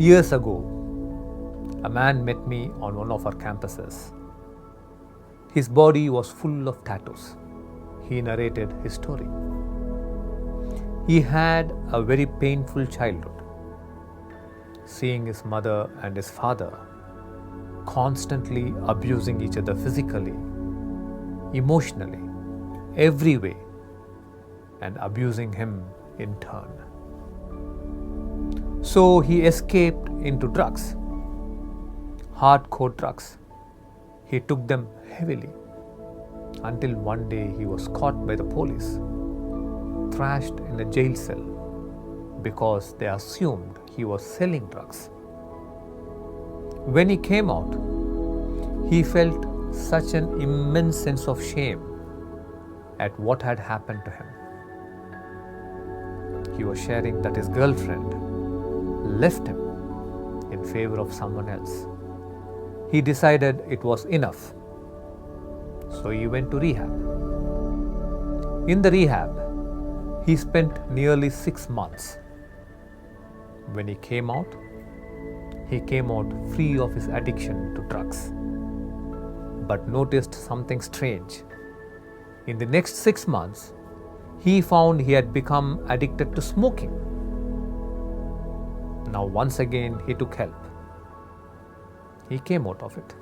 Years ago, a man met me on one of our campuses. His body was full of tattoos. He narrated his story. He had a very painful childhood, seeing his mother and his father constantly abusing each other physically, emotionally, every way, and abusing him in turn. So he escaped into drugs, hardcore drugs. He took them heavily until one day he was caught by the police, thrashed in a jail cell because they assumed he was selling drugs. When he came out, he felt such an immense sense of shame at what had happened to him. He was sharing that his girlfriend left him in favor of someone else. He decided it was enough. So he went to rehab. In the rehab, he spent nearly 6 months. When he came out free of his addiction to drugs, but noticed something strange. In the next 6 months, he found he had become addicted to smoking. Now once again he took help. He came out of it.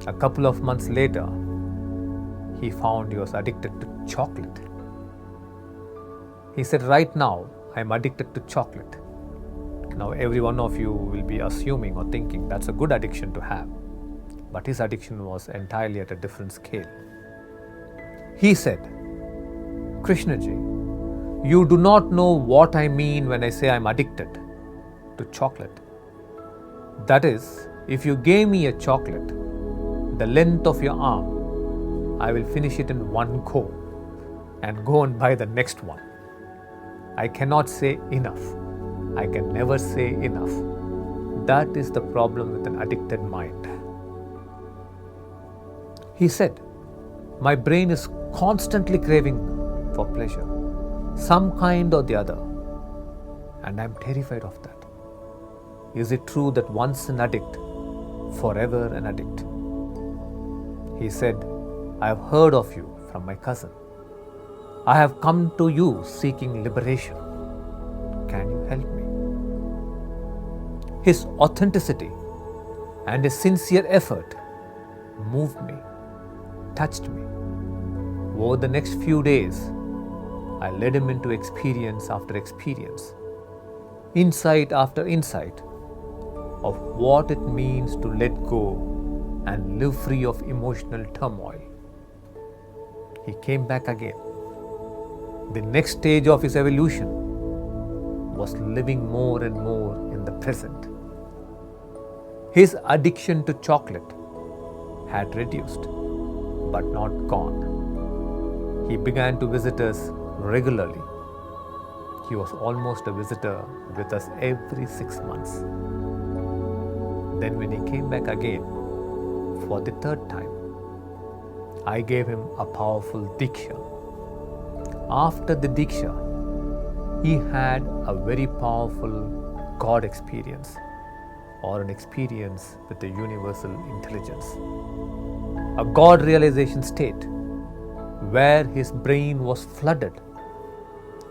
A couple of months later, he found he was addicted to chocolate. He said, "Right now, I am addicted to chocolate." Now every one of you will be assuming or thinking that's a good addiction to have. But his addiction was entirely at a different scale. He said, "Krishnaji, you do not know what I mean when I say I'm addicted to chocolate. That is, if you gave me a chocolate the length of your arm, I will finish it in one go and go and buy the next one. I cannot say enough. I can never say enough. That is the problem with an addicted mind." He said, "My brain is constantly craving for pleasure, some kind or the other, and I'm terrified of that. Is it true that once an addict, forever an addict?" He said, "I have heard of you from my cousin. I have come to you seeking liberation. Can you help me?" His authenticity and his sincere effort moved me, touched me. Over the next few days, I led him into experience after experience, insight after insight of what it means to let go and live free of emotional turmoil. He came back again. The next stage of his evolution was living more and more in the present. His addiction to chocolate had reduced, but not gone. He began to visit us regularly. He was almost a visitor with us every 6 months. Then when he came back again for the 3rd time, I gave him a powerful Diksha. After the Diksha, he had a very powerful God experience, or an experience with the universal intelligence. A God realization state where his brain was flooded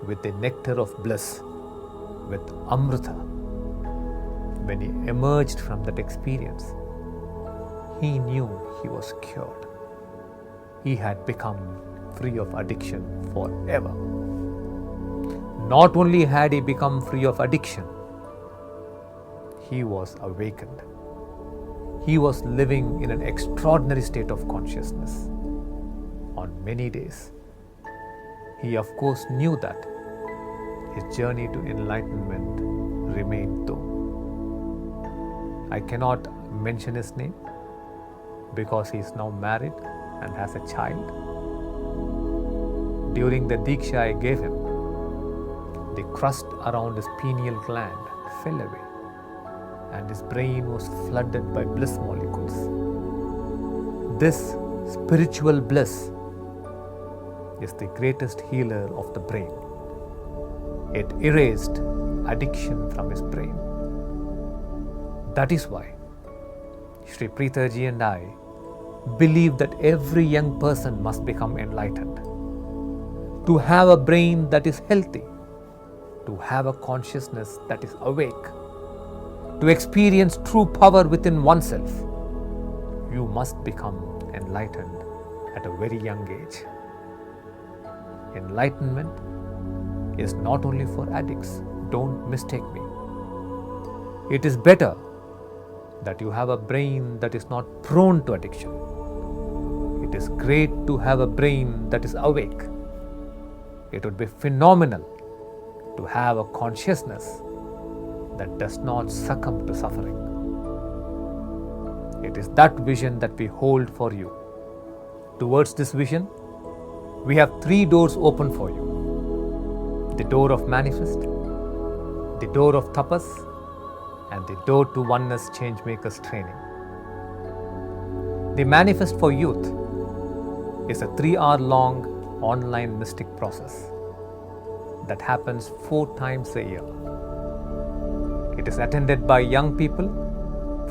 with the nectar of bliss, with Amrita. When he emerged from that experience, he knew he was cured. He had become free of addiction forever. Not only had he become free of addiction, he was awakened. He was living in an extraordinary state of consciousness. On many days, he of course knew that his journey to enlightenment remained though. I cannot mention his name because he is now married and has a child. During the Diksha I gave him, the crust around his pineal gland fell away and his brain was flooded by bliss molecules. This spiritual bliss is the greatest healer of the brain. It erased addiction from his brain. That is why Shri Preethaji and I believe that every young person must become enlightened, to have a brain that is healthy, to have a consciousness that is awake, to experience true power within oneself. You must become enlightened at a very young age. Enlightenment is not only for addicts. Don't mistake me. It is better that you have a brain that is not prone to addiction. It is great to have a brain that is awake. It would be phenomenal to have a consciousness that does not succumb to suffering. It is that vision that we hold for you. Towards this vision, we have 3 doors open for you: the door of manifest, the door of tapas, and the door to oneness changemakers training. The manifest for youth is a 3-hour long online mystic process that happens 4 times a year. It is attended by young people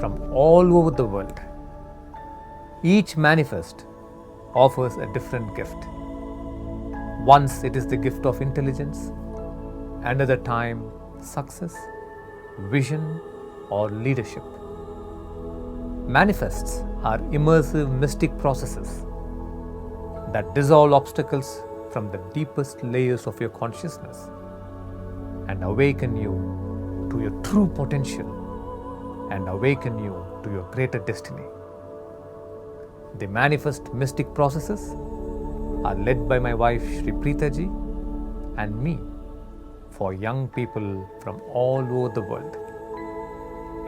from all over the world. Each manifest offers a different gift. Once it is the gift of intelligence, another time success, vision, or leadership. Manifests are immersive mystic processes that dissolve obstacles from the deepest layers of your consciousness and awaken you to your true potential and awaken you to your greater destiny. The manifest mystic processes are led by my wife Shri Preethaji and me for young people from all over the world.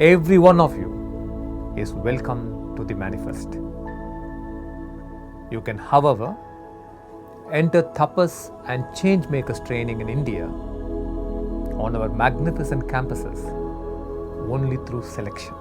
Every one of you is welcome to the manifest. You can, however, enter Tapas and Changemakers training in India on our magnificent campuses only through selection.